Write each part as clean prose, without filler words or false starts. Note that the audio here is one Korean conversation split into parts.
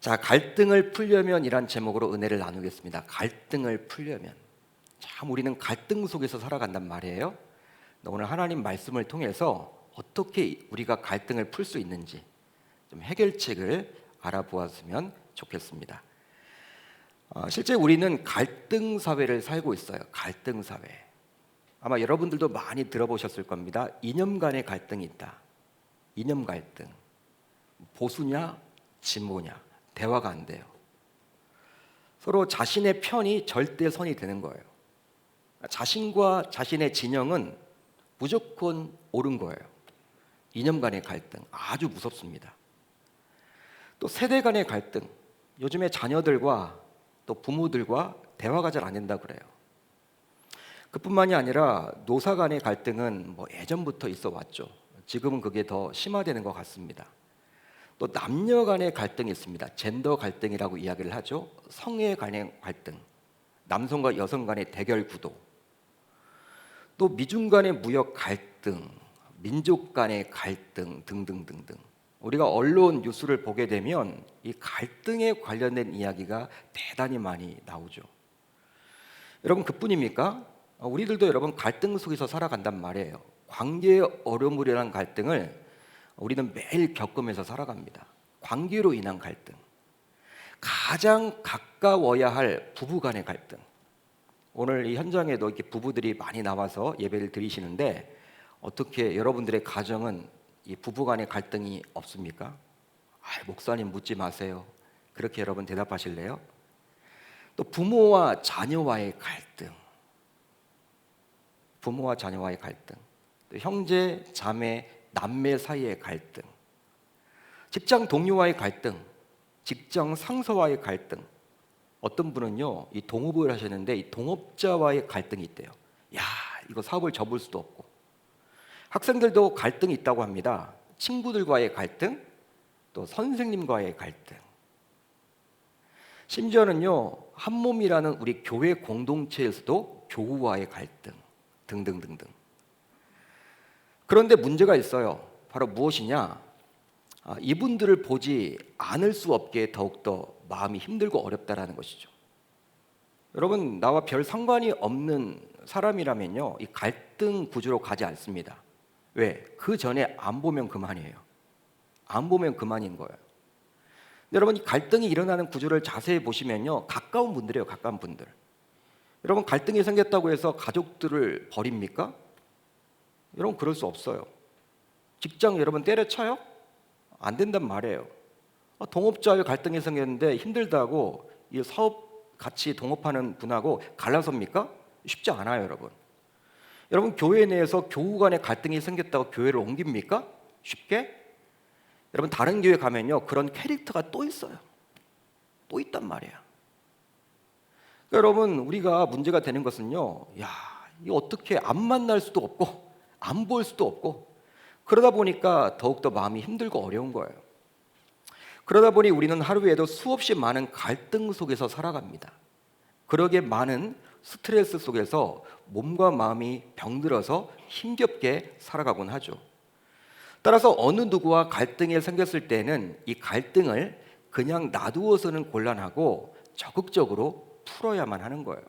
자, 갈등을 풀려면 이란 제목으로 은혜를 나누겠습니다. 갈등을 풀려면. 참 우리는 갈등 속에서 살아간단 말이에요. 오늘 하나님 말씀을 통해서 어떻게 우리가 갈등을 풀 수 있는지 좀 해결책을 알아보았으면 좋겠습니다. 실제 우리는 갈등 사회를 살고 있어요. 갈등 사회. 아마 여러분들도 많이 들어보셨을 겁니다. 이념 간의 갈등이 있다. 이념 갈등. 보수냐, 진보냐. 대화가 안 돼요. 서로 자신의 편이 절대선이 되는 거예요. 자신과 자신의 진영은 무조건 옳은 거예요. 이념 간의 갈등 아주 무섭습니다. 또 세대 간의 갈등, 요즘에 자녀들과 또 부모들과 대화가 잘 안 된다 그래요. 그뿐만이 아니라 노사 간의 갈등은 예전부터 있어 왔죠. 지금은 그게 더 심화되는 것 같습니다. 또 남녀 간의 갈등이 있습니다. 젠더 갈등이라고 이야기를 하죠. 성애 간의 갈등, 남성과 여성 간의 대결 구도, 또 미중 간의 무역 갈등, 민족 간의 갈등 등등등등. 우리가 언론 뉴스를 보게 되면 이 갈등에 관련된 이야기가 대단히 많이 나오죠. 여러분, 그뿐입니까? 우리들도 여러분 갈등 속에서 살아간단 말이에요. 관계의 어려움이라는 갈등을 우리는 매일 겪으면서 살아갑니다. 관계로 인한 갈등, 가장 가까워야 할 부부 간의 갈등. 오늘 이 현장에도 이렇게 부부들이 많이 나와서 예배를 드리시는데 어떻게 여러분들의 가정은 이 부부 간의 갈등이 없습니까? 목사님 묻지 마세요. 그렇게 여러분 대답하실래요? 또 부모와 자녀와의 갈등, 부모와 자녀와의 갈등, 또 형제, 자매, 남매 사이의 갈등, 직장 동료와의 갈등, 직장 상사와의 갈등. 어떤 분은요, 이 동업을 하셨는데 이 동업자와의 갈등이 있대요. 이거 사업을 접을 수도 없고. 학생들도 갈등이 있다고 합니다. 친구들과의 갈등, 또 선생님과의 갈등. 심지어는요, 한 몸이라는 우리 교회 공동체에서도 교우와의 갈등 등등등등. 그런데 문제가 있어요. 바로 무엇이냐? 이분들을 보지 않을 수 없게 더욱더 마음이 힘들고 어렵다라는 것이죠. 여러분, 나와 별 상관이 없는 사람이라면요, 이 갈등 구조로 가지 않습니다. 왜? 그 전에 안 보면 그만이에요. 안 보면 그만인 거예요. 여러분, 이 갈등이 일어나는 구조를 자세히 보시면요, 가까운 분들이에요. 가까운 분들. 여러분, 갈등이 생겼다고 해서 가족들을 버립니까? 여러분, 그럴 수 없어요. 직장 여러분 때려쳐요? 안 된단 말이에요. 동업자의 갈등이 생겼는데 힘들다고 이 사업 같이 동업하는 분하고 갈라섭니까? 쉽지 않아요, 여러분. 여러분, 교회 내에서 교우 간의 갈등이 생겼다고 교회를 옮깁니까? 쉽게? 여러분, 다른 교회 가면요, 그런 캐릭터가 또 있어요. 또 있단 말이에요. 그러니까 여러분, 우리가 문제가 되는 것은요, 이거 어떻게 안 만날 수도 없고 안 볼 수도 없고, 그러다 보니까 더욱더 마음이 힘들고 어려운 거예요. 그러다 보니 우리는 하루에도 수없이 많은 갈등 속에서 살아갑니다. 그러게 많은 스트레스 속에서 몸과 마음이 병들어서 힘겹게 살아가곤 하죠. 따라서 어느 누구와 갈등이 생겼을 때는 이 갈등을 그냥 놔두어서는 곤란하고 적극적으로 풀어야만 하는 거예요.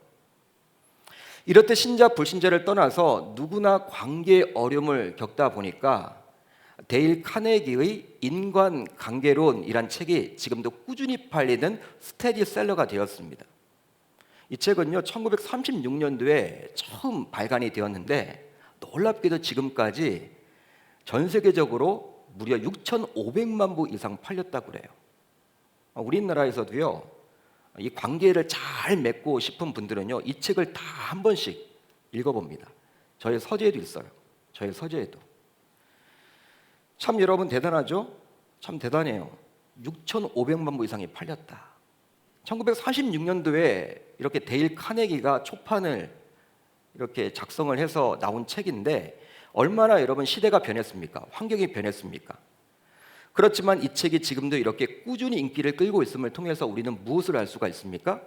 이렇듯 신자 불신자를 떠나서 누구나 관계 어려움을 겪다 보니까 데일 카네기의 인간관계론이란 책이 지금도 꾸준히 팔리는 스테디셀러가 되었습니다. 이 책은요, 1936년도에 처음 발간이 되었는데 놀랍게도 지금까지 전 세계적으로 무려 6,500만 부 이상 팔렸다고 그래요. 우리나라에서도요, 이 관계를 잘 맺고 싶은 분들은요, 이 책을 다 한 번씩 읽어봅니다. 저의 서재에도 있어요. 저의 서재에도. 참 여러분 대단하죠? 참 대단해요. 6,500만 부 이상이 팔렸다. 1946년도에 이렇게 데일 카네기가 초판을 이렇게 작성을 해서 나온 책인데 얼마나 여러분 시대가 변했습니까? 환경이 변했습니까? 그렇지만 이 책이 지금도 이렇게 꾸준히 인기를 끌고 있음을 통해서 우리는 무엇을 알 수가 있습니까?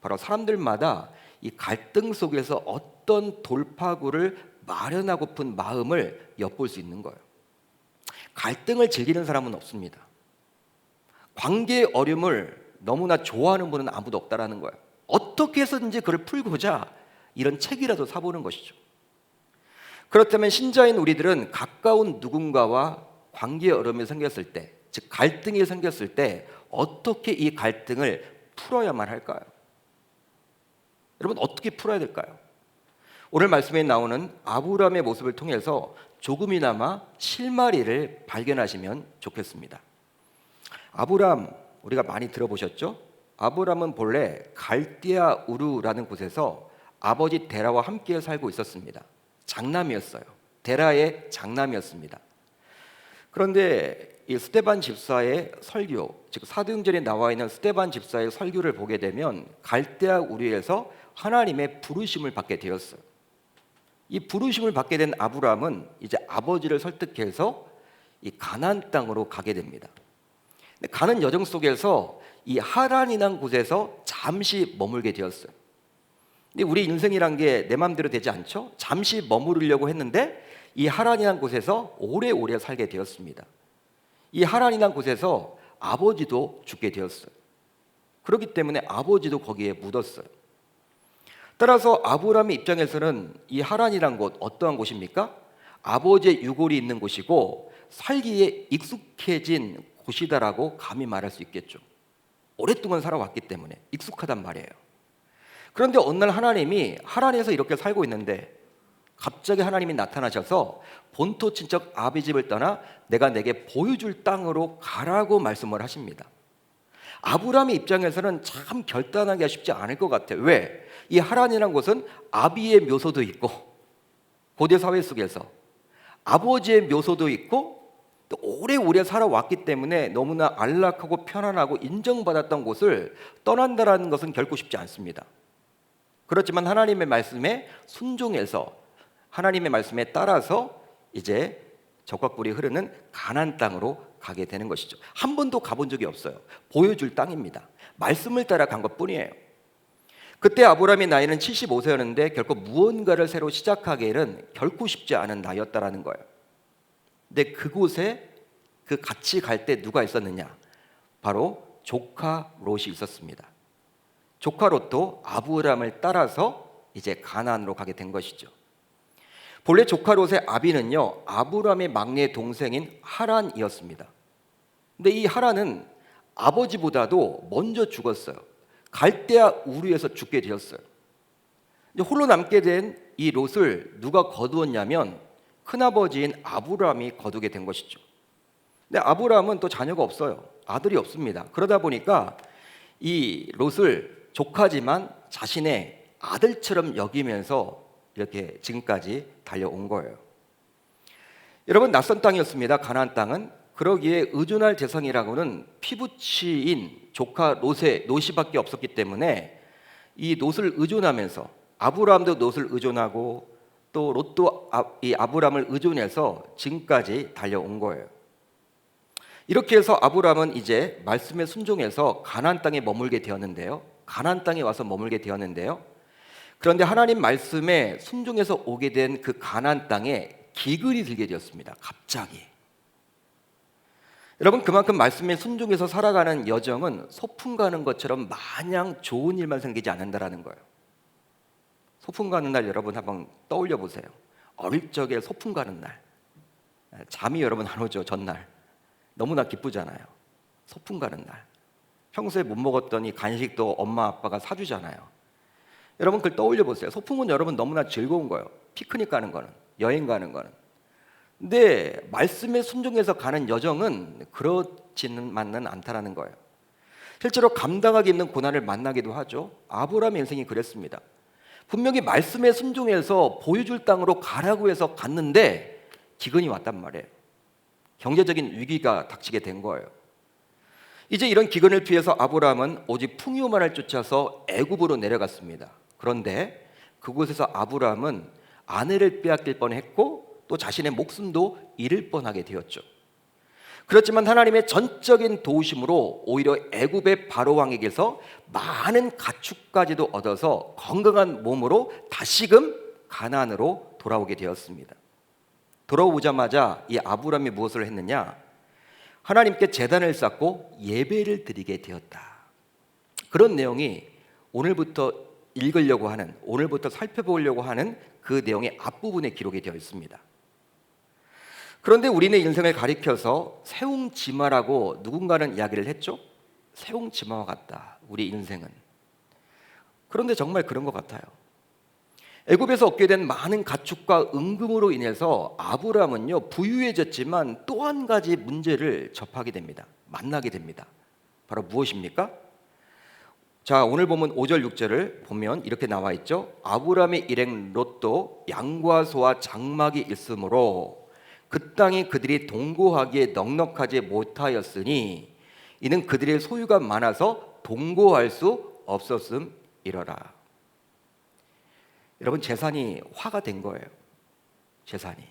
바로 사람들마다 이 갈등 속에서 어떤 돌파구를 마련하고픈 마음을 엿볼 수 있는 거예요. 갈등을 즐기는 사람은 없습니다. 관계의 어려움을 너무나 좋아하는 분은 아무도 없다라는 거예요. 어떻게 해서든지 그를 풀고자 이런 책이라도 사보는 것이죠. 그렇다면 신자인 우리들은 가까운 누군가와 관계의 어려움이 생겼을 때, 즉 갈등이 생겼을 때 어떻게 이 갈등을 풀어야만 할까요? 여러분, 어떻게 풀어야 될까요? 오늘 말씀에 나오는 아브라함의 모습을 통해서 조금이나마 실마리를 발견하시면 좋겠습니다. 아브라함, 우리가 많이 들어보셨죠? 아브라함은 본래 갈대아 우르라는 곳에서 아버지 데라와 함께 살고 있었습니다. 장남이었어요. 데라의 장남이었습니다. 그런데 이 스데반 집사의 설교, 즉 사도행전에 나와 있는 스데반 집사의 설교를 보게 되면 갈대아 우르에서 하나님의 부르심을 받게 되었어요. 이 부르심을 받게 된 아브라함은 이제 아버지를 설득해서 이 가나안 땅으로 가게 됩니다. 가는 여정 속에서 이 하란이라는 곳에서 잠시 머물게 되었어요. 근데 우리 인생이란 게 내 마음대로 되지 않죠? 잠시 머무르려고 했는데 이 하란이라는 곳에서 오래오래 살게 되었습니다. 이 하란이라는 곳에서 아버지도 죽게 되었어요. 그렇기 때문에 아버지도 거기에 묻었어요. 따라서 아브라함의 입장에서는 이 하란이란 곳 어떠한 곳입니까? 아버지의 유골이 있는 곳이고 살기에 익숙해진 곳이다라고 감히 말할 수 있겠죠. 오랫동안 살아왔기 때문에 익숙하단 말이에요. 그런데 어느 날 하나님이 하란에서 이렇게 살고 있는데 갑자기 하나님이 나타나셔서 본토 친척 아비 집을 떠나 내가 내게 보여줄 땅으로 가라고 말씀을 하십니다. 아브라함의 입장에서는 참 결단하기가 쉽지 않을 것 같아요. 왜? 이 하란이라는 곳은 아비의 묘소도 있고 고대 사회 속에서 아버지의 묘소도 있고 또 오래오래 살아왔기 때문에 너무나 안락하고 편안하고 인정받았던 곳을 떠난다라는 것은 결코 쉽지 않습니다. 그렇지만 하나님의 말씀에 순종해서 하나님의 말씀에 따라서 이제 적과 꿀이 흐르는 가나안 땅으로 가게 되는 것이죠. 한 번도 가본 적이 없어요. 보여줄 땅입니다. 말씀을 따라 간 것뿐이에요. 그때 아브라함의 나이는 75세였는데 결코 무언가를 새로 시작하기에는 결코 쉽지 않은 나이였다라는 거예요. 근데 그곳에 그 같이 갈 때 누가 있었느냐? 바로 조카 롯이 있었습니다. 조카 롯도 아브라함을 따라서 이제 가나안으로 가게 된 것이죠. 본래 조카 롯의 아비는요, 아브라함의 막내 동생인 하란이었습니다. 근데 이 하란은 아버지보다도 먼저 죽었어요. 갈대아 우르에서 죽게 되었어요. 이제 홀로 남게 된 이 롯을 누가 거두었냐면 큰아버지인 아브라함이 거두게 된 것이죠. 근데 아브라함은 또 자녀가 없어요. 아들이 없습니다. 그러다 보니까 이 롯을 조카지만 자신의 아들처럼 여기면서 이렇게 지금까지 달려온 거예요. 여러분, 낯선 땅이었습니다. 가나안 땅은. 그러기에 의존할 대상이라고는 피부치인 조카 롯이밖에 없었기 때문에 이 롯을 의존하면서 아브라함도 롯을 의존하고 또 롯도 이 아브라함을 의존해서 지금까지 달려온 거예요. 이렇게 해서 아브라함은 이제 말씀에 순종해서 가나안 땅에 머물게 되었는데요. 가나안 땅에 와서 머물게 되었는데요. 그런데 하나님 말씀에 순종해서 오게 된 그 가나안 땅에 기근이 들게 되었습니다. 갑자기. 여러분, 그만큼 말씀에 순종해서 살아가는 여정은 소풍 가는 것처럼 마냥 좋은 일만 생기지 않는다라는 거예요. 소풍 가는 날 여러분 한번 떠올려 보세요. 어릴 적에 소풍 가는 날 잠이 여러분 안 오죠. 전날 너무나 기쁘잖아요. 소풍 가는 날 평소에 못 먹었던 이 간식도 엄마 아빠가 사주잖아요. 여러분 그걸 떠올려 보세요. 소풍은 여러분 너무나 즐거운 거예요. 피크닉 가는 거는, 여행 가는 거는. 근데 말씀에 순종해서 가는 여정은 그렇지는 않다라는 거예요. 실제로 감당하기 힘든 고난을 만나기도 하죠. 아브라함의 인생이 그랬습니다. 분명히 말씀에 순종해서 보여줄 땅으로 가라고 해서 갔는데 기근이 왔단 말이에요. 경제적인 위기가 닥치게 된 거예요. 이제 이런 기근을 피해서 아브라함은 오직 풍요만을 쫓아서 애굽으로 내려갔습니다. 그런데 그곳에서 아브라함은 아내를 빼앗길 뻔했고 또 자신의 목숨도 잃을 뻔하게 되었죠. 그렇지만 하나님의 전적인 도우심으로 오히려 애굽의 바로 왕에게서 많은 가축까지도 얻어서 건강한 몸으로 다시금 가나안으로 돌아오게 되었습니다. 돌아오자마자 이 아브라함이 무엇을 했느냐? 하나님께 제단을 쌓고 예배를 드리게 되었다. 그런 내용이 오늘부터 읽으려고 하는, 오늘부터 살펴보려고 하는 그 내용의 앞부분에 기록이 되어 있습니다. 그런데 우리는 인생을 가리켜서 세웅지마라고 누군가는 이야기를 했죠. 세웅지마와 같다, 우리 인생은. 그런데 정말 그런 것 같아요. 애굽에서 얻게 된 많은 가축과 은금으로 인해서 아브라함은요, 부유해졌지만 또 한 가지 문제를 접하게 됩니다. 만나게 됩니다. 바로 무엇입니까? 자, 오늘 보면 5절 6절을 보면 이렇게 나와 있죠. 아브라함의 일행 롯도 양과 소와 장막이 있으므로 그 땅이 그들이 동거하기에 넉넉하지 못하였으니 이는 그들의 소유가 많아서 동거할 수 없었음이러라. 여러분, 재산이 화가 된 거예요. 재산이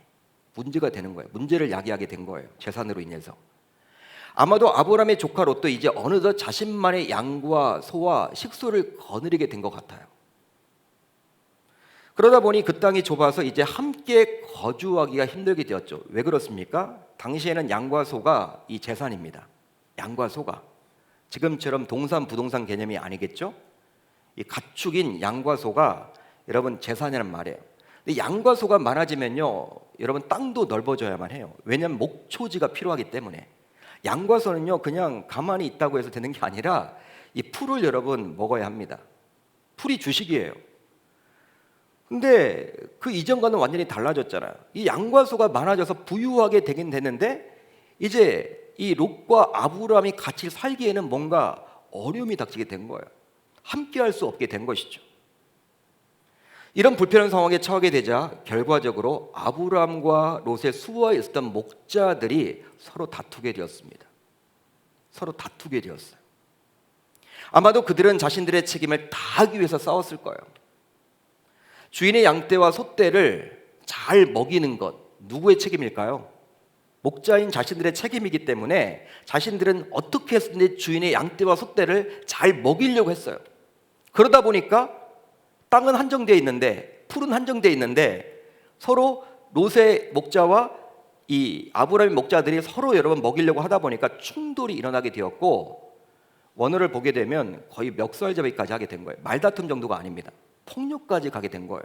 문제가 되는 거예요. 문제를 야기하게 된 거예요. 재산으로 인해서. 아마도 아브라함의 조카 롯도 이제 어느덧 자신만의 양과 소와 식소를 거느리게 된 것 같아요. 그러다 보니 그 땅이 좁아서 이제 함께 거주하기가 힘들게 되었죠. 왜 그렇습니까? 당시에는 양과 소가 이 재산입니다. 양과 소가 지금처럼 동산 부동산 개념이 아니겠죠? 이 가축인 양과 소가 여러분 재산이란 말이에요. 근데 양과 소가 많아지면요, 여러분 땅도 넓어져야만 해요. 왜냐하면 목초지가 필요하기 때문에. 양과 소는요, 그냥 가만히 있다고 해서 되는 게 아니라 이 풀을 여러분 먹어야 합니다. 풀이 주식이에요. 근데 그 이전과는 완전히 달라졌잖아요. 이 양과 소가 많아져서 부유하게 되긴 됐는데 이제 이 롯과 아브라함이 같이 살기에는 뭔가 어려움이 닥치게 된 거예요. 함께 할 수 없게 된 것이죠. 이런 불편한 상황에 처하게 되자 결과적으로 아브라함과 롯의 수하에 있었던 목자들이 서로 다투게 되었습니다. 서로 다투게 되었어요. 아마도 그들은 자신들의 책임을 다하기 위해서 싸웠을 거예요. 주인의 양떼와 소떼를 잘 먹이는 것, 누구의 책임일까요? 목자인 자신들의 책임이기 때문에 자신들은 어떻게 해서든지 주인의 양떼와 소떼를 잘 먹이려고 했어요. 그러다 보니까 땅은 한정되어 있는데, 풀은 한정되어 있는데 서로 롯의 목자와 이 아브라함의 목자들이 서로 여러분 먹이려고 하다 보니까 충돌이 일어나게 되었고, 원어를 보게 되면 거의 멱살잡이까지 하게 된 거예요. 말다툼 정도가 아닙니다. 폭력까지 가게 된 거예요.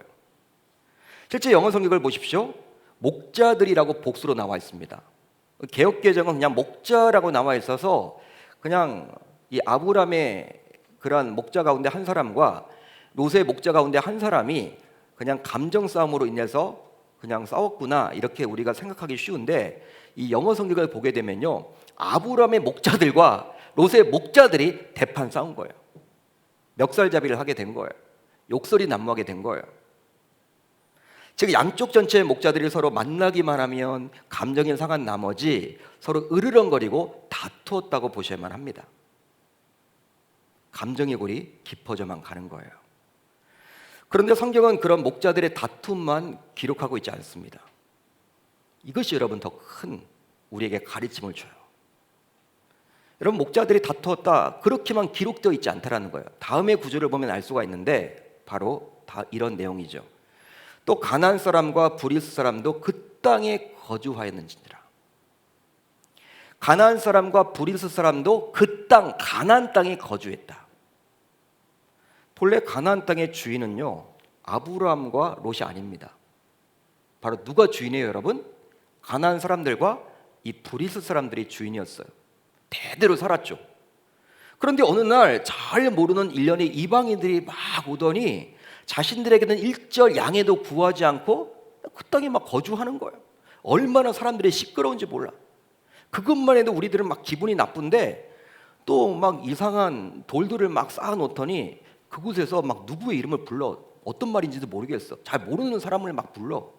실제 영어 성경을 보십시오. 목자들이라고 복수로 나와 있습니다. 개역개정은 그냥 목자라고 나와 있어서 그냥 이 아브라함의 그러한 목자 가운데 한 사람과 롯의 목자 가운데 한 사람이 그냥 감정 싸움으로 인해서 그냥 싸웠구나, 이렇게 우리가 생각하기 쉬운데 이 영어 성경을 보게 되면요, 아브라함의 목자들과 롯의 목자들이 대판 싸운 거예요. 멱살잡이를 하게 된 거예요. 욕설이 난무하게 된 거예요. 즉 양쪽 전체의 목자들이 서로 만나기만 하면 감정이 상한 나머지 서로 으르렁거리고 다투었다고 보셔야만 합니다. 감정의 골이 깊어져만 가는 거예요. 그런데 성경은 그런 목자들의 다툼만 기록하고 있지 않습니다. 이것이 여러분 더 큰 우리에게 가르침을 줘요. 여러분, 목자들이 다투었다, 그렇게만 기록되어 있지 않다라는 거예요. 다음의 구절을 보면 알 수가 있는데 바로 다 이런 내용이죠. 또 가나안 사람과 브리스 사람도 그 땅에 거주하였는지니라. 가나안 사람과 브리스 사람도 그 땅, 가나안 땅에 거주했다. 본래 가나안 땅의 주인은요, 아브라함과 롯이 아닙니다. 바로 누가 주인이에요, 여러분? 가나안 사람들과 이 브리스 사람들이 주인이었어요. 대대로 살았죠. 그런데 어느 날 잘 모르는 일련의 이방인들이 막 오더니 자신들에게는 일절 양해도 구하지 않고 그 땅에 막 거주하는 거예요. 얼마나 사람들이 시끄러운지 몰라. 그것만 해도 우리들은 막 기분이 나쁜데 또 막 이상한 돌들을 막 쌓아놓더니 그곳에서 막 누구의 이름을 불러. 어떤 말인지도 모르겠어. 잘 모르는 사람을 막 불러.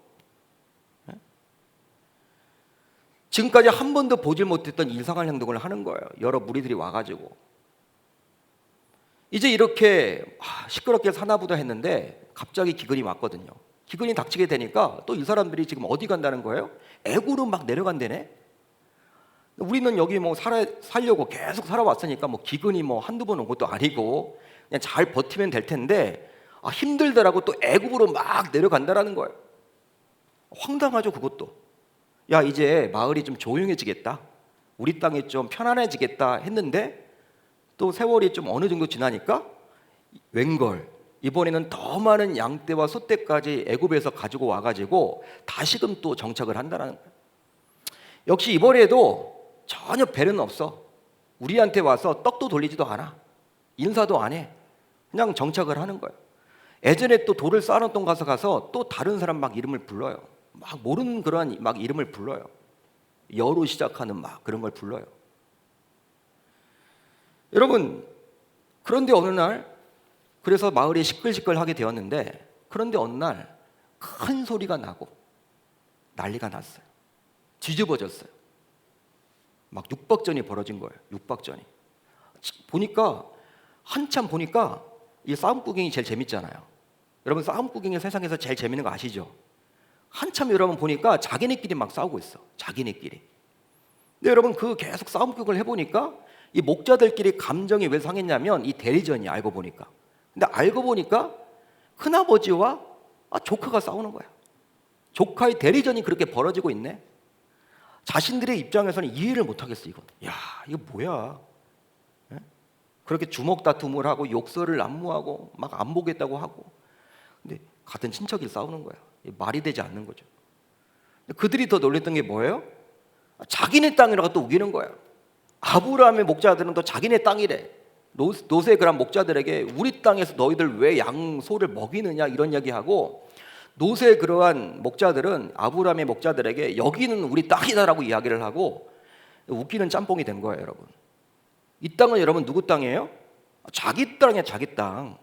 지금까지 한 번도 보질 못했던 이상한 행동을 하는 거예요. 여러 무리들이 와가지고. 이제 이렇게 시끄럽게 사나보다 했는데 갑자기 기근이 왔거든요. 기근이 닥치게 되니까 또 이 사람들이 지금 어디 간다는 거예요? 애굽으로 막 내려간다네. 우리는 여기 뭐 살려고 계속 살아왔으니까 뭐 기근이 뭐 한두 번 온 것도 아니고 그냥 잘 버티면 될 텐데 힘들더라고 또 애굽으로 막 내려간다라는 거예요. 황당하죠, 그것도. 야, 이제 마을이 좀 조용해지겠다. 우리 땅이 좀 편안해지겠다 했는데 또 세월이 좀 어느 정도 지나니까 웬걸 이번에는 더 많은 양떼와 소떼까지 애굽에서 가지고 와가지고 다시금 또 정착을 한다는 거예요. 역시 이번에도 전혀 배려는 없어. 우리한테 와서 떡도 돌리지도 않아. 인사도 안 해. 그냥 정착을 하는 거예요. 예전에 또 돌을 쌓아놓던 가서 또 다른 사람 막 이름을 불러요. 막 모르는 그러한 막 이름을 불러요. 여로 시작하는 막 그런 걸 불러요. 여러분, 그런데 어느 날 그래서 마을이 시끌시끌하게 되었는데, 그런데 어느 날 큰 소리가 나고 난리가 났어요. 뒤집어졌어요. 막 육박전이 벌어진 거예요. 육박전이. 보니까 한참 보니까 이 싸움 구경이 제일 재밌잖아요. 여러분, 싸움 구경이 세상에서 제일 재밌는 거 아시죠? 한참 여러분 보니까 자기네끼리 막 싸우고 있어. 자기네끼리. 근데 여러분 그 계속 싸움 구경을 해보니까 이 목자들끼리 감정이 왜 상했냐면 이 대리전이 알고 보니까. 근데 알고 보니까 큰아버지와 조카가 싸우는 거야. 조카의 대리전이 그렇게 벌어지고 있네. 자신들의 입장에서는 이해를 못하겠어. 이거. 야, 이거 뭐야? 예? 그렇게 주먹 다툼을 하고 욕설을 난무하고 막 안 보겠다고 하고. 근데 같은 친척이 싸우는 거야. 말이 되지 않는 거죠. 그들이 더 놀랬던 게 뭐예요? 자기네 땅이라고 또 우기는 거야. 아브라함의 목자들은 또 자기네 땅이래. 노세 그런 목자들에게 우리 땅에서 너희들 왜 양소를 먹이느냐 이런 이야기하고, 노세 그러한 목자들은 아브라함의 목자들에게 여기는 우리 땅이다라고 이야기를 하고 웃기는 짬뽕이 된 거예요. 여러분, 이 땅은 여러분 누구 땅이에요? 자기 땅이야. 자기 땅.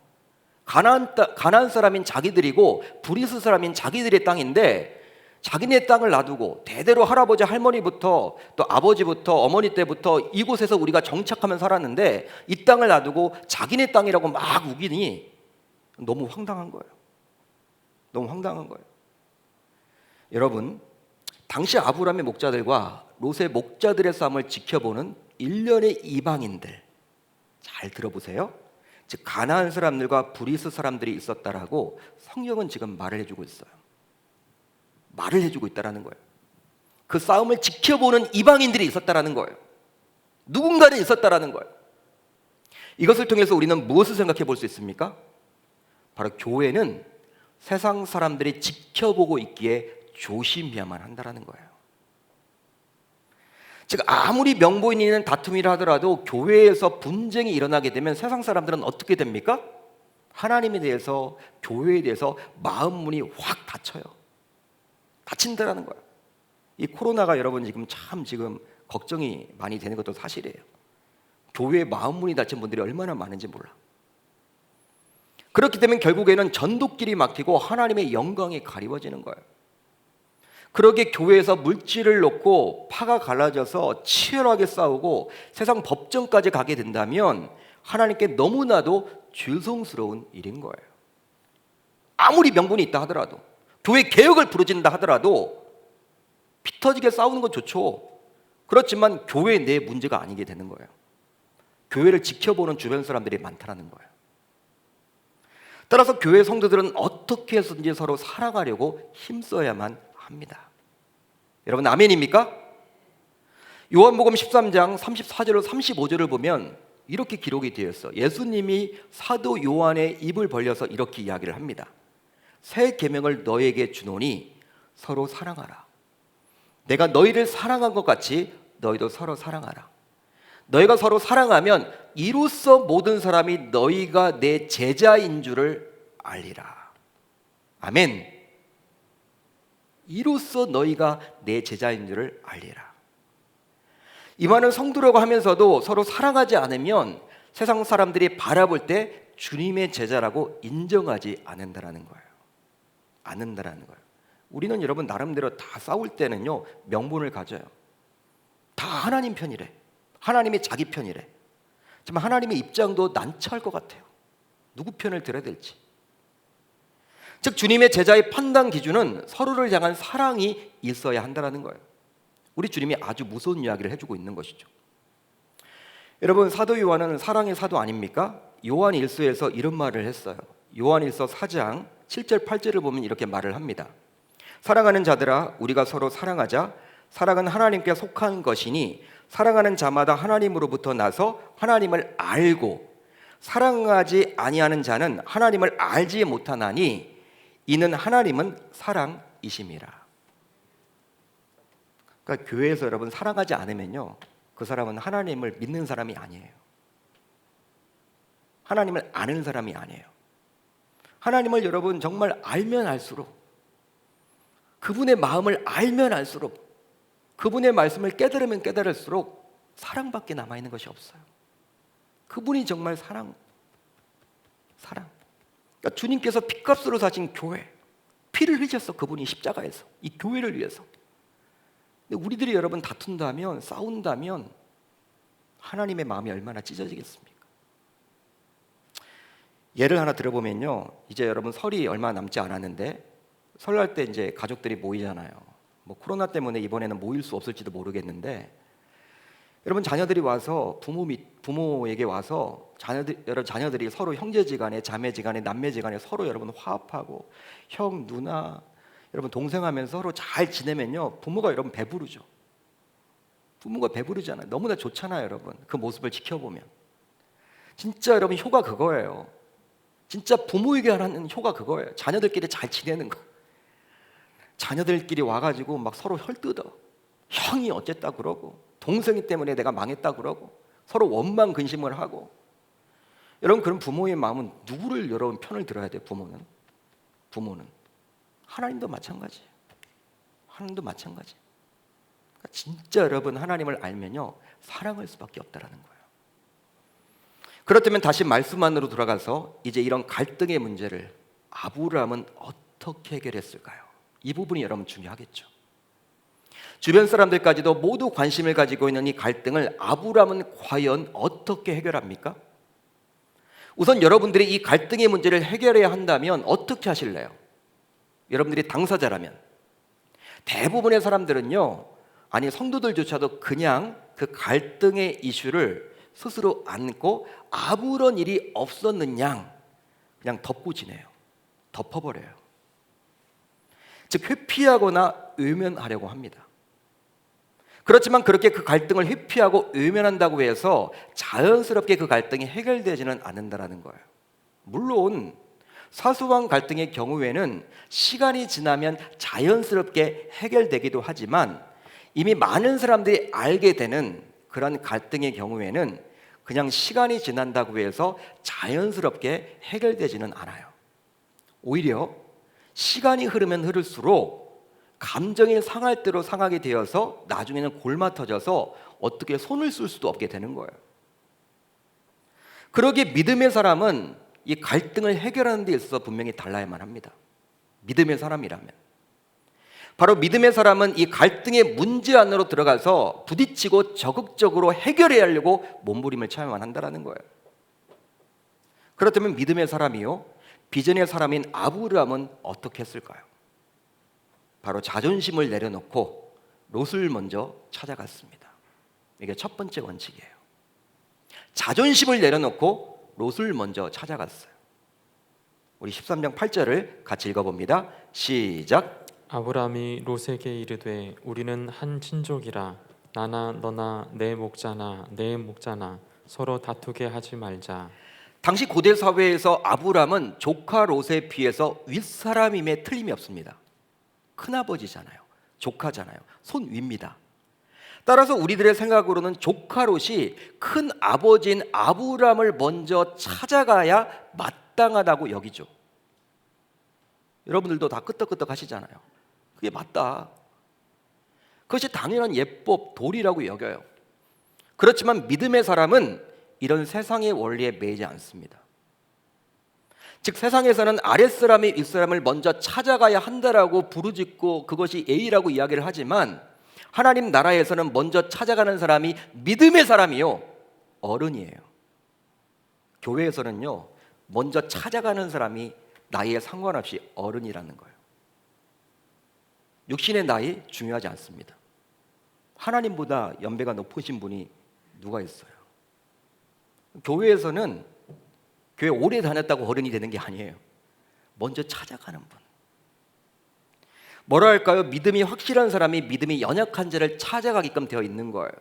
가나안 사람인 자기들이고 브리스 사람인 자기들의 땅인데, 자기네 땅을 놔두고 대대로 할아버지 할머니부터 또 아버지부터 어머니 때부터 이곳에서 우리가 정착하면 살았는데 이 땅을 놔두고 자기네 땅이라고 막 우기니 너무 황당한 거예요. 너무 황당한 거예요. 여러분, 당시 아브라함의 목자들과 롯의 목자들의 싸움을 지켜보는 일련의 이방인들, 잘 들어보세요. 즉 가나안 사람들과 브리스 사람들이 있었다라고 성경은 지금 말을 해주고 있어요. 말을 해주고 있다라는 거예요. 그 싸움을 지켜보는 이방인들이 있었다라는 거예요. 누군가는 있었다라는 거예요. 이것을 통해서 우리는 무엇을 생각해 볼 수 있습니까? 바로 교회는 세상 사람들이 지켜보고 있기에 조심해야만 한다라는 거예요. 즉 아무리 명분 있는 다툼이라 하더라도 교회에서 분쟁이 일어나게 되면 세상 사람들은 어떻게 됩니까? 하나님에 대해서, 교회에 대해서 마음 문이 확 닫혀요. 닫힌다라는 거예요. 이 코로나가 여러분 지금 걱정이 많이 되는 것도 사실이에요. 교회의 마음 문이 닫힌 분들이 얼마나 많은지 몰라. 그렇기 때문에 결국에는 전도길이 막히고 하나님의 영광이 가리워지는 거예요. 그러게 교회에서 물질을 놓고 파가 갈라져서 치열하게 싸우고 세상 법정까지 가게 된다면 하나님께 너무나도 죄송스러운 일인 거예요. 아무리 명분이 있다 하더라도, 교회 개혁을 부르진다 하더라도 피 터지게 싸우는 건 좋죠. 그렇지만 교회 내 문제가 아니게 되는 거예요. 교회를 지켜보는 주변 사람들이 많다는 거예요. 따라서 교회 성도들은 어떻게 해서든지 서로 사랑하려고 힘써야만 합니다. 여러분 아멘입니까? 요한복음 13장 34절로 35절을 보면 이렇게 기록이 되어 있어. 예수님이 사도 요한의 입을 벌려서 이렇게 이야기를 합니다. 새 계명을 너에게 주노니 서로 사랑하라. 내가 너희를 사랑한 것 같이 너희도 서로 사랑하라. 너희가 서로 사랑하면 이로써 모든 사람이 너희가 내 제자인 줄을 알리라. 아멘. 이로써 너희가 내 제자인 줄을 알리라. 이 말은 성도라고 하면서도 서로 사랑하지 않으면 세상 사람들이 바라볼 때 주님의 제자라고 인정하지 않는다라는 거예요. 않는다라는 거예요. 우리는 여러분 나름대로 다 싸울 때는요 명분을 가져요. 다 하나님 편이래. 하나님이 자기 편이래. 하지만 하나님의 입장도 난처할 것 같아요. 누구 편을 들어야 될지. 즉 주님의 제자의 판단 기준은 서로를 향한 사랑이 있어야 한다는 거예요. 우리 주님이 아주 무서운 이야기를 해주고 있는 것이죠. 여러분 사도 요한은 사랑의 사도 아닙니까? 요한 1서에서 이런 말을 했어요. 요한 1서 4장 7절 8절을 보면 이렇게 말을 합니다. 사랑하는 자들아 우리가 서로 사랑하자. 사랑은 하나님께 속한 것이니 사랑하는 자마다 하나님으로부터 나서 하나님을 알고 사랑하지 아니하는 자는 하나님을 알지 못하나니 이는 하나님은 사랑이심이라. 그러니까 교회에서 여러분 사랑하지 않으면요, 그 사람은 하나님을 믿는 사람이 아니에요. 하나님을 아는 사람이 아니에요. 하나님을 여러분 정말 알면 알수록, 그분의 마음을 알면 알수록, 그분의 말씀을 깨달으면 깨달을수록 사랑밖에 남아있는 것이 없어요. 그분이 정말 사랑. 그러니까 주님께서 피값으로 사신 교회, 피를 흘렸어. 그분이 십자가에서 이 교회를 위해서. 근데 우리들이 여러분 다툰다면, 싸운다면 하나님의 마음이 얼마나 찢어지겠습니까? 예를 하나 들어보면요, 이제 여러분 설이 얼마 남지 않았는데 설날 때 이제 가족들이 모이잖아요. 뭐 코로나 때문에 이번에는 모일 수 없을지도 모르겠는데, 여러분 자녀들이 와서 부모에게 와서 자녀들이 서로 형제지간에, 자매지간에, 남매지간에 서로 여러분 화합하고 형, 누나, 여러분 동생하면서 서로 잘 지내면요, 부모가 여러분 배부르죠. 부모가 배부르잖아요. 너무나 좋잖아요, 여러분. 그 모습을 지켜보면 진짜 여러분 효가 그거예요. 진짜 부모에게 하는 효가 그거예요. 자녀들끼리 잘 지내는 거. 자녀들끼리 와가지고 막 서로 혈뜯어. 형이 어쨌다 그러고, 동생이 때문에 내가 망했다 그러고, 서로 원망 근심을 하고. 여러분 그런 부모의 마음은 누구를 여러분 편을 들어야 돼요? 부모는 하나님도 마찬가지예요. 하나님도 마찬가지. 그러니까 진짜 여러분 하나님을 알면요, 사랑할 수밖에 없다라는 거예요. 그렇다면 다시 말씀 안으로 돌아가서 이제 이런 갈등의 문제를 아브라함은 어떻게 해결했을까요? 이 부분이 여러분 중요하겠죠. 주변 사람들까지도 모두 관심을 가지고 있는 이 갈등을 아브라함은 과연 어떻게 해결합니까? 우선 여러분들이 이 갈등의 문제를 해결해야 한다면 어떻게 하실래요? 여러분들이 당사자라면. 대부분의 사람들은요, 아니 성도들조차도 그냥 그 갈등의 이슈를 스스로 안고 아무런 일이 없었는 양 그냥 덮고 지내요. 덮어버려요. 즉 회피하거나 외면하려고 합니다. 그렇지만 그렇게 그 갈등을 회피하고 외면한다고 해서 자연스럽게 그 갈등이 해결되지는 않는다는 거예요. 물론 사소한 갈등의 경우에는 시간이 지나면 자연스럽게 해결되기도 하지만, 이미 많은 사람들이 알게 되는 그런 갈등의 경우에는 그냥 시간이 지난다고 해서 자연스럽게 해결되지는 않아요. 오히려 시간이 흐르면 흐를수록 감정이 상할 대로 상하게 되어서 나중에는 골마 터져서 어떻게 손을 쓸 수도 없게 되는 거예요. 그러기에 믿음의 사람은 이 갈등을 해결하는 데 있어서 분명히 달라야만 합니다. 믿음의 사람이라면. 바로 믿음의 사람은 이 갈등의 문제 안으로 들어가서 부딪히고 적극적으로 해결해야 하려고 몸부림을 쳐야만 한다는 거예요. 그렇다면 믿음의 사람이요, 비전의 사람인 아브라함은 어떻게 했을까요? 바로 자존심을 내려놓고 롯을 먼저 찾아갔습니다. 이게 첫 번째 원칙이에요. 자존심을 내려놓고 롯을 먼저 찾아갔어요. 우리 13장 8절을 같이 읽어봅니다. 시작. 아브라함이 롯에게 이르되 우리는 한 친족이라 나나 너나 내 목자나 내 목자나 서로 다투게 하지 말자. 당시 고대 사회에서 아브라함은 조카 롯에 비해서 윗사람임에 틀림이 없습니다. 큰아버지잖아요. 조카잖아요. 손 위입니다. 따라서 우리들의 생각으로는 조카 롯이 큰 아버지인 아브라함을 먼저 찾아가야 마땅하다고 여기죠. 여러분들도 다 끄떡끄떡 하시잖아요. 그게 맞다. 그것이 당연한 예법, 도리라고 여겨요. 그렇지만 믿음의 사람은 이런 세상의 원리에 매이지 않습니다. 즉 세상에서는 아랫사람이 윗사람을 먼저 찾아가야 한다라고 부르짖고 그것이 예의라고 이야기를 하지만, 하나님 나라에서는 먼저 찾아가는 사람이 믿음의 사람이요, 어른이에요. 교회에서는요, 먼저 찾아가는 사람이 나이에 상관없이 어른이라는 거예요. 육신의 나이 중요하지 않습니다. 하나님보다 연배가 높으신 분이 누가 있어요? 교회에서는 교회 오래 다녔다고 어른이 되는 게 아니에요. 먼저 찾아가는 분. 뭐라 할까요? 믿음이 확실한 사람이 믿음이 연약한 자를 찾아가게끔 되어 있는 거예요.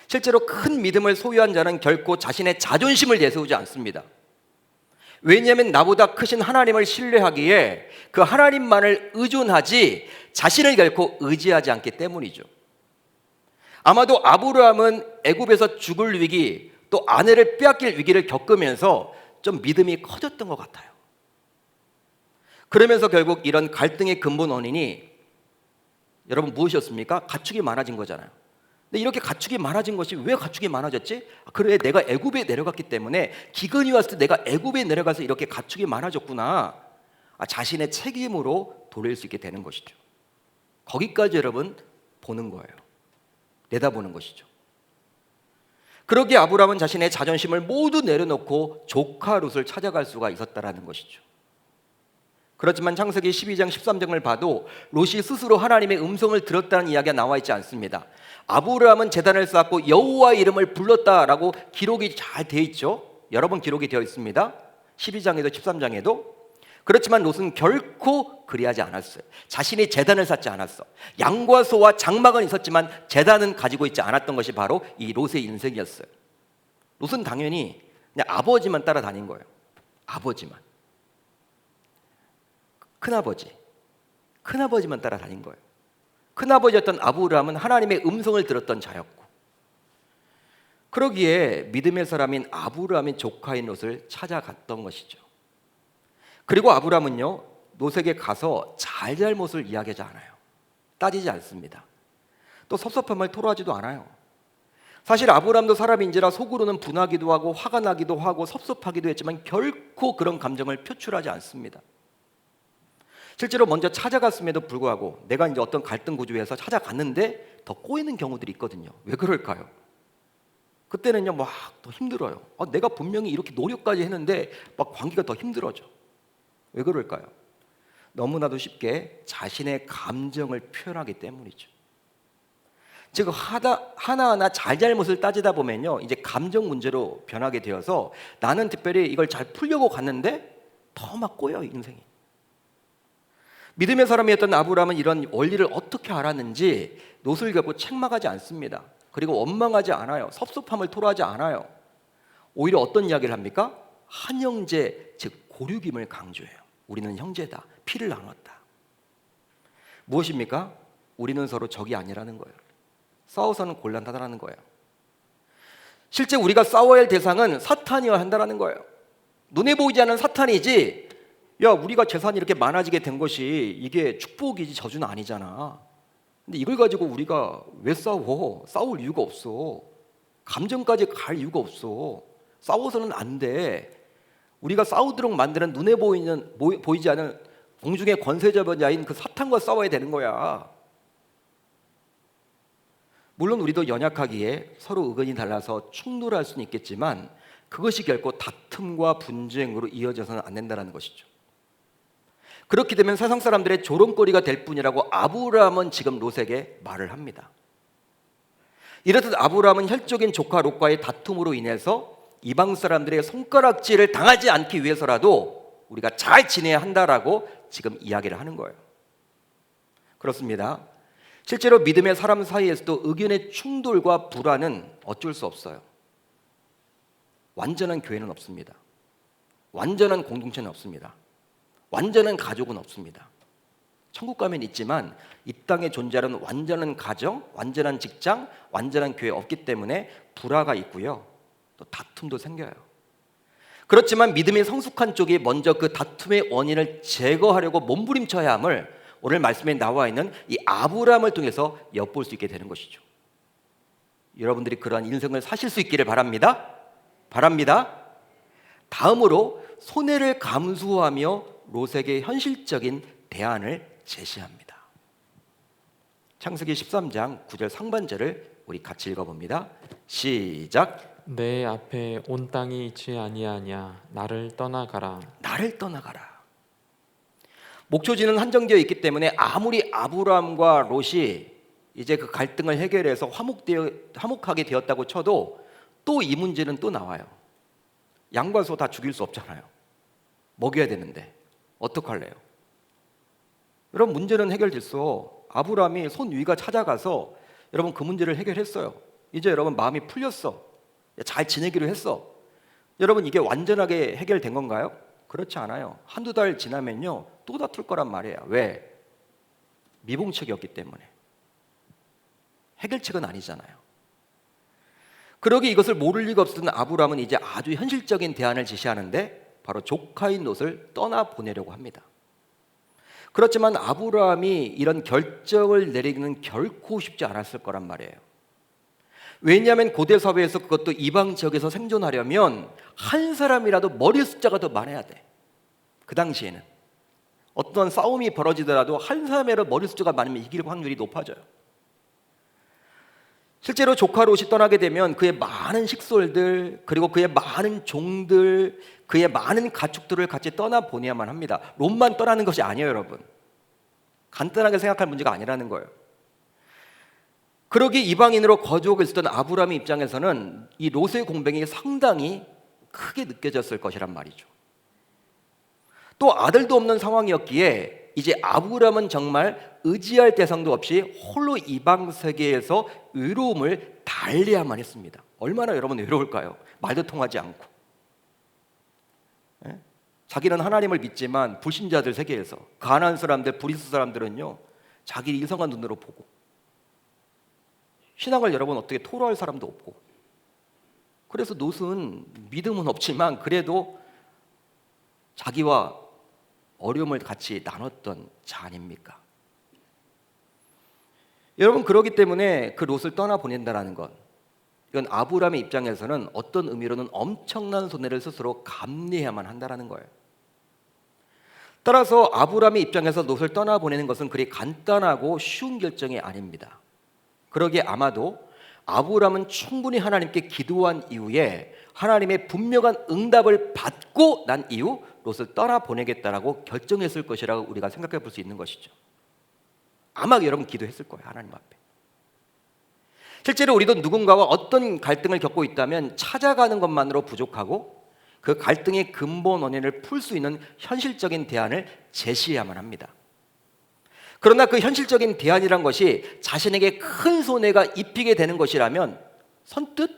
실제로 큰 믿음을 소유한 자는 결코 자신의 자존심을 내세우지 않습니다. 왜냐하면 나보다 크신 하나님을 신뢰하기에 그 하나님만을 의존하지 자신을 결코 의지하지 않기 때문이죠. 아마도 아브라함은 애굽에서 죽을 위기, 또 아내를 빼앗길 위기를 겪으면서 좀 믿음이 커졌던 것 같아요. 그러면서 결국 이런 갈등의 근본 원인이 여러분 무엇이었습니까? 가축이 많아진 거잖아요. 근데 이렇게 가축이 많아진 것이 왜 가축이 많아졌지? 그래, 내가 애굽에 내려갔기 때문에 기근이 왔을 때 내가 애굽에 내려가서 이렇게 가축이 많아졌구나. 자신의 책임으로 돌릴 수 있게 되는 것이죠. 거기까지 여러분 보는 거예요. 내다보는 것이죠. 그러기에 아브라함은 자신의 자존심을 모두 내려놓고 조카 롯을 찾아갈 수가 있었다라는 것이죠. 그렇지만 창세기 12장 13절을 봐도 롯이 스스로 하나님의 음성을 들었다는 이야기가 나와 있지 않습니다. 아브라함은 제단을 쌓고 여호와의 이름을 불렀다라고 기록이 잘 되어 있죠. 여러 번 기록이 되어 있습니다. 12장에도 13장에도. 그렇지만 롯은 결코 그리하지 않았어요. 자신이 제단을 쌓지 않았어. 양과 소와 장막은 있었지만 제단은 가지고 있지 않았던 것이 바로 이 롯의 인생이었어요. 롯은 당연히 그냥 아버지만 따라다닌 거예요. 아버지만. 큰아버지만 따라다닌 거예요. 큰아버지였던 아브라함은 하나님의 음성을 들었던 자였고, 그러기에 믿음의 사람인 아브라함의 조카인 롯을 찾아갔던 것이죠. 그리고 아브라함은요, 롯에게 가서 잘잘못을 이야기하지 않아요. 따지지 않습니다. 또 섭섭함을 토로하지도 않아요. 사실 아브라함도 사람인지라 속으로는 분하기도 하고 화가 나기도 하고 섭섭하기도 했지만 결코 그런 감정을 표출하지 않습니다. 실제로 먼저 찾아갔음에도 불구하고 내가 이제 어떤 갈등 구조에서 찾아갔는데 더 꼬이는 경우들이 있거든요. 왜 그럴까요? 그때는요 막 더 힘들어요. 내가 분명히 이렇게 노력까지 했는데 막 관계가 더 힘들어져. 왜 그럴까요? 너무나도 쉽게 자신의 감정을 표현하기 때문이죠. 즉 하나하나 잘잘못을 따지다 보면요 이제 감정 문제로 변하게 되어서 나는 특별히 이걸 잘 풀려고 갔는데 더 막 꼬여요, 인생이. 믿음의 사람이었던 아브라함은 이런 원리를 어떻게 알았는지 롯을 결코 책망하지 않습니다. 그리고 원망하지 않아요. 섭섭함을 토로하지 않아요. 오히려 어떤 이야기를 합니까? 한 형제, 즉 고륙임을 강조해요. 우리는 형제다. 피를 나눴다. 무엇입니까? 우리는 서로 적이 아니라는 거예요. 싸워서는 곤란하다는 거예요. 실제 우리가 싸워야 할 대상은 사탄이어야 한다는 거예요. 눈에 보이지 않는 사탄이지, 야, 우리가 재산이 이렇게 많아지게 된 것이 이게 축복이지 저주는 아니잖아. 근데 이걸 가지고 우리가 왜 싸워? 싸울 이유가 없어. 감정까지 갈 이유가 없어. 싸워서는 안 돼. 우리가 싸우도록 만드는 눈에 보이지 않는 공중의 권세자인 그 사탄과 싸워야 되는 거야. 물론 우리도 연약하기에 서로 의견이 달라서 충돌할 수는 있겠지만 그것이 결코 다툼과 분쟁으로 이어져서는 안 된다는 것이죠. 그렇게 되면 세상 사람들의 조롱거리가 될 뿐이라고 아브라함은 지금 롯에게 말을 합니다. 이렇듯 아브라함은 혈족인 조카 롯과의 다툼으로 인해서 이방 사람들의 손가락질을 당하지 않기 위해서라도 우리가 잘 지내야 한다라고 지금 이야기를 하는 거예요. 그렇습니다. 실제로 믿음의 사람 사이에서도 의견의 충돌과 불화는 어쩔 수 없어요. 완전한 교회는 없습니다. 완전한 공동체는 없습니다. 완전한 가족은 없습니다. 천국 가면 있지만 이 땅에 존재하는 완전한 가정, 완전한 직장, 완전한 교회 없기 때문에 불화가 있고요. 또 다툼도 생겨요. 그렇지만 믿음이 성숙한 쪽이 먼저 그 다툼의 원인을 제거하려고 몸부림쳐야 함을 오늘 말씀에 나와 있는 이 아브라함을 통해서 엿볼 수 있게 되는 것이죠. 여러분들이 그러한 인생을 사실 수 있기를 바랍니다. 다음으로 손해를 감수하며 롯에게 현실적인 대안을 제시합니다. 창세기 13장 9절 상반절을 우리 같이 읽어봅니다. 시작. 내 앞에 온 땅이 있지 아니하냐. 나를 떠나가라. 나를 떠나가라. 목초지는 한정되어 있기 때문에 아무리 아브라함과 롯이 이제 그 갈등을 해결해서 화목하게 되었다고 쳐도 또 이 문제는 또 나와요. 양과 소 다 죽일 수 없잖아요. 먹여야 되는데 어떡할래요? 여러분, 문제는 해결됐어. 아브라함이 손 위가 찾아가서 여러분 그 문제를 해결했어요. 이제 여러분 마음이 풀렸어. 잘 지내기로 했어. 여러분 이게 완전하게 해결된 건가요? 그렇지 않아요. 한두 달 지나면요 또 다툴 거란 말이에요. 왜? 미봉책이었기 때문에. 해결책은 아니잖아요. 그러기 이것을 모를 리가 없었던 아브라함은 이제 아주 현실적인 대안을 제시하는데 바로 조카인 롯을 떠나보내려고 합니다. 그렇지만 아브라함이 이런 결정을 내리기는 결코 쉽지 않았을 거란 말이에요. 왜냐하면 고대 사회에서 그것도 이방 지역에서 생존하려면 한 사람이라도 머리 숫자가 더 많아야 돼. 그 당시에는 어떤 싸움이 벌어지더라도 한 사람이라도 머리 숫자가 많으면 이길 확률이 높아져요. 실제로 조카 롯이 떠나게 되면 그의 많은 식솔들 그리고 그의 많은 종들 그의 많은 가축들을 같이 떠나보내야만 합니다. 롯만 떠나는 것이 아니에요, 여러분. 간단하게 생각할 문제가 아니라는 거예요. 그러기 이방인으로 거주하고 있었던 아브라함의 입장에서는 이 롯의 공백이 상당히 크게 느껴졌을 것이란 말이죠. 또 아들도 없는 상황이었기에 이제 아브라함은 정말 의지할 대상도 없이 홀로 이방 세계에서 외로움을 달래야만 했습니다. 얼마나 여러분 외로울까요? 말도 통하지 않고. 예? 자기는 하나님을 믿지만 불신자들 세계에서 가나안 사람들, 브리스 사람들은요 자기를 이상한 눈으로 보고 신앙을 여러분 어떻게 토로할 사람도 없고 그래서 롯은 믿음은 없지만 그래도 자기와 어려움을 같이 나눴던 자 아닙니까? 여러분 그러기 때문에 그 롯을 떠나보낸다는 것 이건 아브라함의 입장에서는 어떤 의미로는 엄청난 손해를 스스로 감내해야만 한다는 거예요. 따라서 아브라함의 입장에서 롯을 떠나보내는 것은 그리 간단하고 쉬운 결정이 아닙니다. 그러기에 아마도 아브라함은 충분히 하나님께 기도한 이후에 하나님의 분명한 응답을 받고 난 이후 롯을 떠나보내겠다라고 결정했을 것이라고 우리가 생각해 볼 수 있는 것이죠. 아마 여러분 기도했을 거예요, 하나님 앞에. 실제로 우리도 누군가와 어떤 갈등을 겪고 있다면 찾아가는 것만으로 부족하고 그 갈등의 근본 원인을 풀 수 있는 현실적인 대안을 제시해야만 합니다. 그러나 그 현실적인 대안이란 것이 자신에게 큰 손해가 입히게 되는 것이라면 선뜻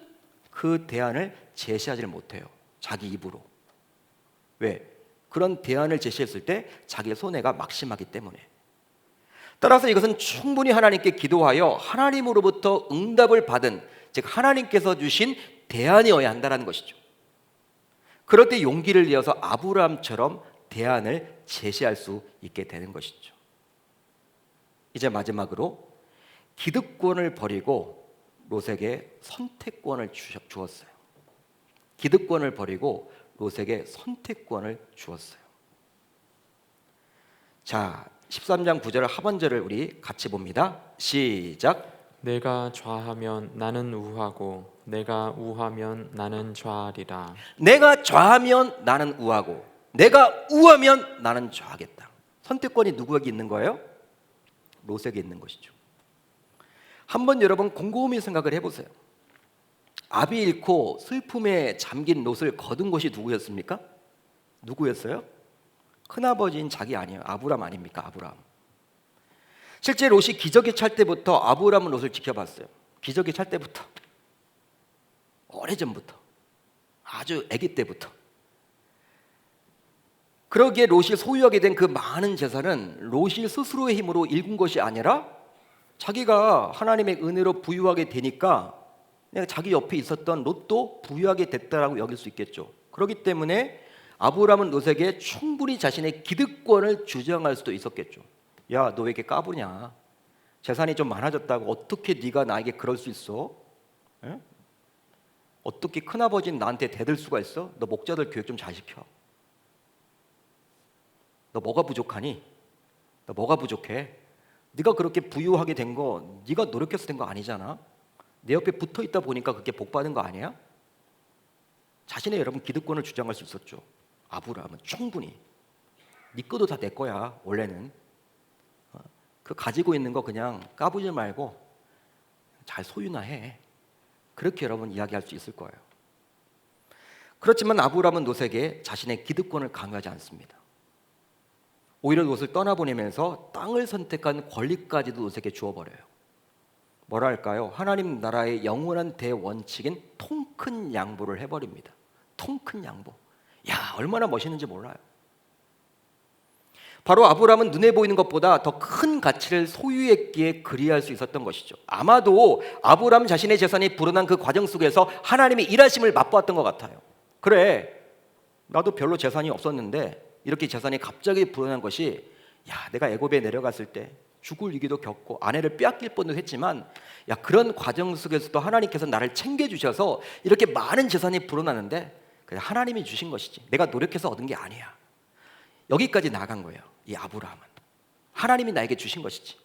그 대안을 제시하지를 못해요. 자기 입으로. 왜? 그런 대안을 제시했을 때 자기의 손해가 막심하기 때문에. 따라서 이것은 충분히 하나님께 기도하여 하나님으로부터 응답을 받은 즉 하나님께서 주신 대안이어야 한다는 것이죠. 그럴 때 용기를 내어서 아브라함처럼 대안을 제시할 수 있게 되는 것이죠. 이제 마지막으로 기득권을 버리고 롯에게 선택권을 주었어요. 기득권을 버리고 롯에게 선택권을 주었어요. 자, 13장 9절 하반절을 우리 같이 봅니다. 시작. 내가 좌하면 나는 우하고 내가 우하면 나는 좌하리라. 내가 좌하면 나는 우하고 내가 우하면 나는 좌하겠다. 선택권이 누구에게 있는 거예요? 롯에게 있는 것이죠. 한번 여러분 곰곰이 생각을 해보세요. 아비 잃고 슬픔에 잠긴 롯을 거둔 것이 누구였습니까? 누구였어요? 큰아버지인 자기 아니에요. 아브람 아닙니까? 아브람. 실제 롯이 기저귀 찰 때부터 아브람은 롯을 지켜봤어요. 기저귀 찰 때부터, 오래전부터, 아주 아기 때부터. 그러기에 롯이 소유하게 된 그 많은 재산은 롯이 스스로의 힘으로 일군 것이 아니라 자기가 하나님의 은혜로 부유하게 되니까 그냥 자기 옆에 있었던 롯도 부유하게 됐다라고 여길 수 있겠죠. 그렇기 때문에 아브람은 롯에게 충분히 자신의 기득권을 주장할 수도 있었겠죠. 야, 너 왜 이렇게 까부냐? 재산이 좀 많아졌다고 어떻게 네가 나에게 그럴 수 있어? 에? 어떻게 큰아버지는 나한테 대들 수가 있어? 너 목자들 교육 좀 잘 시켜. 너 뭐가 부족하니? 너 뭐가 부족해? 네가 그렇게 부유하게 된 거 네가 노력해서 된 거 아니잖아. 내 옆에 붙어 있다 보니까 그게 복 받은 거 아니야? 자신의 여러분 기득권을 주장할 수 있었죠. 아브라함은 충분히 네 거도 다 내 거야. 원래는 그 가지고 있는 거 그냥 까부지 말고 잘 소유나 해. 그렇게 여러분 이야기할 수 있을 거예요. 그렇지만 아브라함은 롯에게 자신의 기득권을 강요하지 않습니다. 오히려 롯을 떠나보내면서 땅을 선택한 권리까지도 롯에게 주어버려요. 뭐랄까요? 하나님 나라의 영원한 대원칙인 통 큰 양보를 해버립니다. 통 큰 양보. 야, 얼마나 멋있는지 몰라요. 바로 아브라함은 눈에 보이는 것보다 더 큰 가치를 소유했기에 그리할 수 있었던 것이죠. 아마도 아브라함 자신의 재산이 불어난 그 과정 속에서 하나님의 일하심을 맛보았던 것 같아요. 그래, 나도 별로 재산이 없었는데 이렇게 재산이 갑자기 불어난 것이, 야, 내가 애굽에 내려갔을 때 죽을 위기도 겪고 아내를 빼앗길 뻔도 했지만, 야, 그런 과정 속에서도 하나님께서 나를 챙겨주셔서 이렇게 많은 재산이 불어나는데 그냥 하나님이 주신 것이지 내가 노력해서 얻은 게 아니야. 여기까지 나아간 거예요. 이 아브라함은 하나님이 나에게 주신 것이지,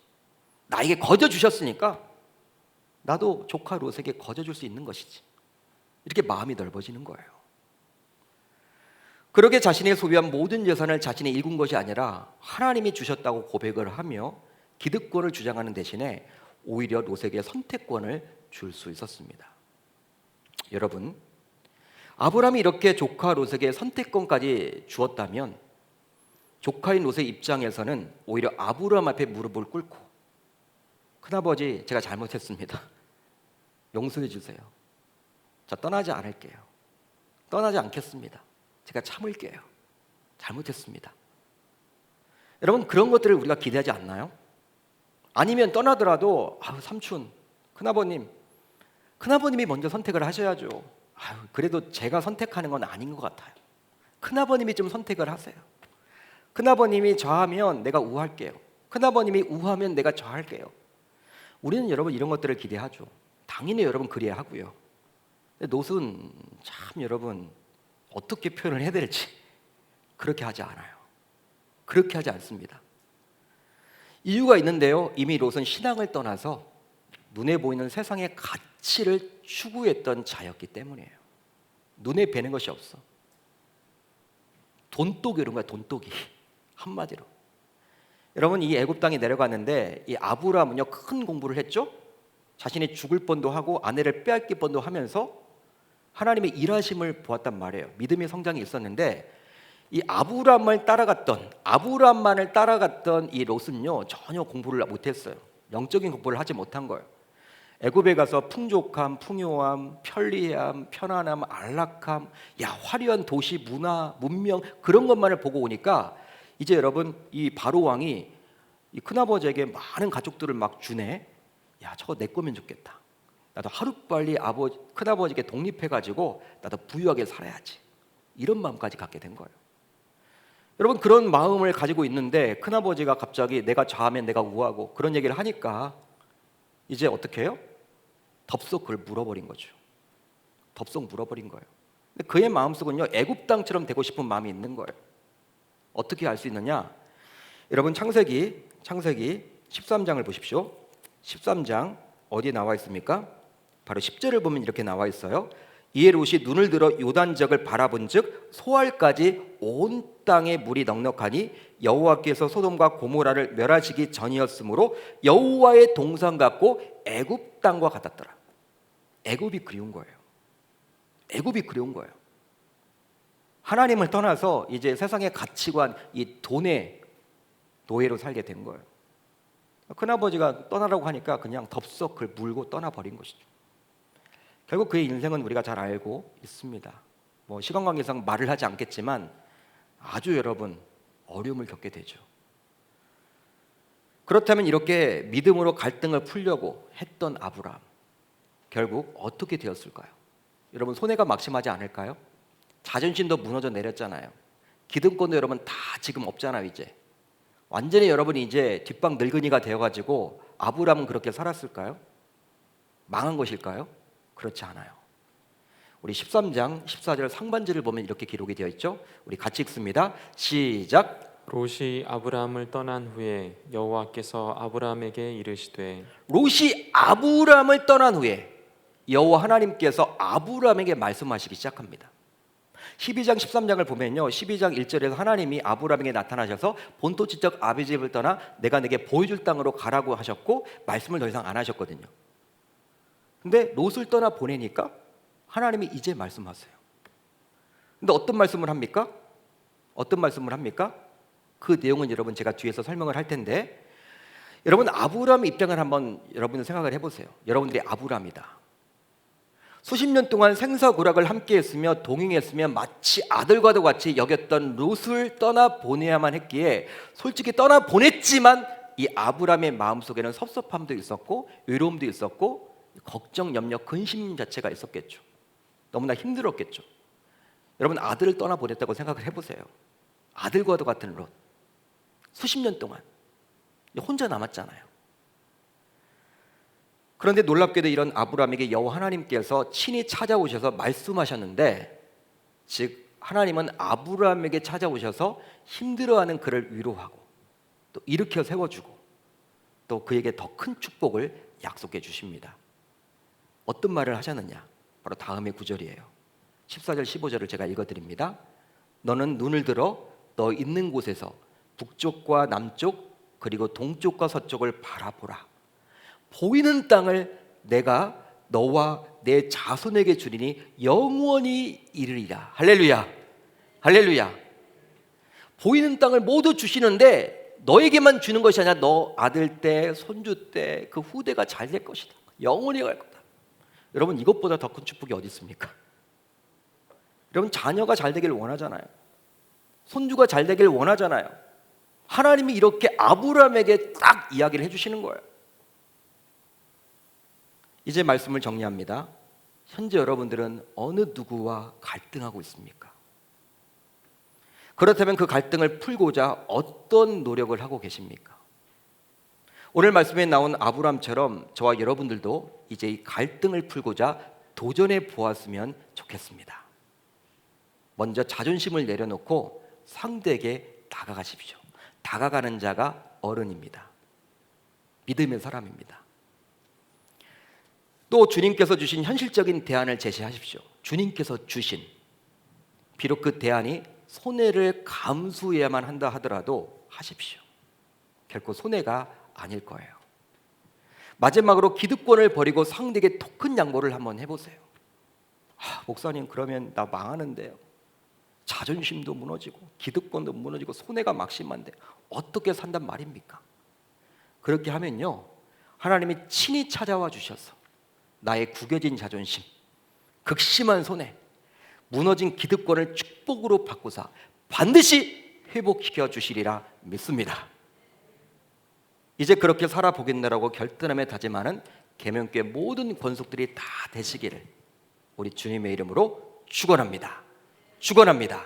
나에게 거저 주셨으니까 나도 조카 롯에게 거저 줄 수 있는 것이지. 이렇게 마음이 넓어지는 거예요. 그러게 자신이 소유한 모든 재산을 자신이 일군 것이 아니라 하나님이 주셨다고 고백을 하며 기득권을 주장하는 대신에 오히려 롯에게 선택권을 줄 수 있었습니다. 여러분, 아브라함이 이렇게 조카 롯에게 선택권까지 주었다면 조카인 롯의 입장에서는 오히려 아브라함 앞에 무릎을 꿇고, 큰아버지, 제가 잘못했습니다. 용서해 주세요. 저 떠나지 않을게요. 떠나지 않겠습니다. 제가 참을게요. 잘못했습니다. 여러분, 그런 것들을 우리가 기대하지 않나요? 아니면 떠나더라도, 삼촌, 큰아버님이 먼저 선택을 하셔야죠. 그래도 제가 선택하는 건 아닌 것 같아요. 큰아버님이 좀 선택을 하세요. 큰아버님이 좌하면 내가 우할게요. 큰아버님이 우하면 내가 좌할게요. 우리는 여러분 이런 것들을 기대하죠. 당연히 여러분 그래야 하고요. 근데 롯은 참 여러분 어떻게 표현을 해야 될지 그렇게 하지 않아요. 그렇게 하지 않습니다. 이유가 있는데요. 이미 롯은 신앙을 떠나서 눈에 보이는 세상의 가치를 추구했던 자였기 때문이에요. 눈에 뵈는 것이 없어. 돈독이 이런 거야. 돈독이. 한마디로. 여러분, 이 애굽 땅에 내려갔는데 이 아브라함은요 큰 공부를 했죠. 자신이 죽을 뻔도 하고 아내를 빼앗길 뻔도 하면서 하나님의 일하심을 보았단 말이에요. 믿음의 성장이 있었는데 이 아브라함만을 따라갔던 이 롯은요 전혀 공부를 못했어요. 영적인 공부를 하지 못한 거예요. 애굽에 가서 풍족함, 풍요함, 편리함, 편안함, 안락함, 화려한 도시 문화, 문명, 그런 것만을 보고 오니까 이제 여러분 이 바로 왕이 이 큰아버지에게 많은 가족들을 막 주네. 저거 내 거면 좋겠다. 나도 하루빨리 큰아버지에게 독립해가지고 나도 부유하게 살아야지. 이런 마음까지 갖게 된 거예요. 여러분, 그런 마음을 가지고 있는데 큰아버지가 갑자기 내가 좌하면 내가 우하고 그런 얘기를 하니까 이제 어떻게 해요? 덥석 그걸 물어버린 거죠. 덥석 물어버린 거예요. 근데 그의 마음속은요 애굽 땅처럼 되고 싶은 마음이 있는 거예요. 어떻게 알 수 있느냐? 여러분, 창세기 13장을 보십시오. 13장 어디에 나와 있습니까? 바로 10절을 보면 이렇게 나와 있어요. 이에 롯이 눈을 들어 요단적을 바라본즉 소알까지 온 땅에 물이 넉넉하니 여호와께서 소돔과 고모라를 멸하시기 전이었으므로 여호와의 동산 같고 애굽 땅과 같았더라. 애굽이 그리운 거예요. 애굽이 그리운 거예요. 하나님을 떠나서 이제 세상의 가치관, 이 돈의 노예로 살게 된 거예요. 큰아버지가 떠나라고 하니까 그냥 덥석 그걸 물고 떠나버린 것이죠. 결국 그의 인생은 우리가 잘 알고 있습니다. 시간 관계상 말을 하지 않겠지만 아주 여러분 어려움을 겪게 되죠. 그렇다면 이렇게 믿음으로 갈등을 풀려고 했던 아브라함, 결국 어떻게 되었을까요? 여러분, 손해가 막심하지 않을까요? 자존심도 무너져 내렸잖아요. 기득권도 여러분 다 지금 없잖아요. 이제 완전히 여러분이 이제 뒷방 늙은이가 되어가지고 아브라함은 그렇게 살았을까요? 망한 것일까요? 그렇지 않아요. 우리 13장 14절 상반절을 보면 이렇게 기록이 되어 있죠. 우리 같이 읽습니다. 시작. 롯이 아브라함을 떠난 후에 여호와께서 아브라함에게 이르시되, 롯이 아브라함을 떠난 후에 여호와 하나님께서 아브라함에게 말씀하시기 시작합니다. 12장 13장을 보면요 12장 1절에서 하나님이 아브라함에게 나타나셔서 본토 지적 아비 집을 떠나 내가 내게 보여줄 땅으로 가라고 하셨고 말씀을 더 이상 안 하셨거든요. 근데 롯을 떠나 보내니까 하나님이 이제 말씀하세요. 근데 어떤 말씀을 합니까? 그 내용은 여러분 제가 뒤에서 설명을 할 텐데, 여러분, 아브라함의 입장을 한번 여러분들 생각을 해보세요. 여러분들이 아브라함이다. 수십 년 동안 생사고락을 함께했으며 동행했으며 마치 아들과도 같이 여겼던 롯을 떠나보내야만 했기에 솔직히 떠나보냈지만 이 아브라함의 마음속에는 섭섭함도 있었고 외로움도 있었고 걱정, 염려, 근심 자체가 있었겠죠. 너무나 힘들었겠죠. 여러분, 아들을 떠나보냈다고 생각을 해보세요. 아들과도 같은 롯, 수십 년 동안 혼자 남았잖아요. 그런데 놀랍게도 이런 아브라함에게 여호와 하나님께서 친히 찾아오셔서 말씀하셨는데, 즉 하나님은 아브라함에게 찾아오셔서 힘들어하는 그를 위로하고 또 일으켜 세워주고 또 그에게 더 큰 축복을 약속해 주십니다. 어떤 말을 하셨느냐? 바로 다음의 구절이에요. 14절 15절을 제가 읽어드립니다. 너는 눈을 들어 너 있는 곳에서 북쪽과 남쪽 그리고 동쪽과 서쪽을 바라보라. 보이는 땅을 내가 너와 내 자손에게 주리니 영원히 이르리라. 할렐루야, 할렐루야. 보이는 땅을 모두 주시는데 너에게만 주는 것이 아니라 너 아들 때, 손주 때, 그 후대가 잘 될 것이다. 영원히 갈 거다. 여러분, 이것보다 더 큰 축복이 어디 있습니까? 여러분, 자녀가 잘 되길 원하잖아요. 손주가 잘 되길 원하잖아요. 하나님이 이렇게 아브라함에게 딱 이야기를 해주시는 거예요. 이제 말씀을 정리합니다. 현재 여러분들은 어느 누구와 갈등하고 있습니까? 그렇다면 그 갈등을 풀고자 어떤 노력을 하고 계십니까? 오늘 말씀에 나온 아브라함처럼 저와 여러분들도 이제 이 갈등을 풀고자 도전해 보았으면 좋겠습니다. 먼저 자존심을 내려놓고 상대에게 다가가십시오. 다가가는 자가 어른입니다. 믿음의 사람입니다. 또 주님께서 주신 현실적인 대안을 제시하십시오. 주님께서 주신, 비록 그 대안이 손해를 감수해야만 한다 하더라도 하십시오. 결코 손해가 아닐 거예요. 마지막으로 기득권을 버리고 상대에게 더 큰 양보를 한번 해보세요. 목사님, 그러면 나 망하는데요. 자존심도 무너지고 기득권도 무너지고 손해가 막심한데 어떻게 산단 말입니까? 그렇게 하면요, 하나님이 친히 찾아와 주셔서 나의 구겨진 자존심, 극심한 손해, 무너진 기득권을 축복으로 바꾸사 반드시 회복시켜 주시리라 믿습니다. 이제 그렇게 살아보겠노라고 결단함에 다짐하는 계명교회 모든 권속들이 다 되시기를 우리 주님의 이름으로 축원합니다. 축원합니다.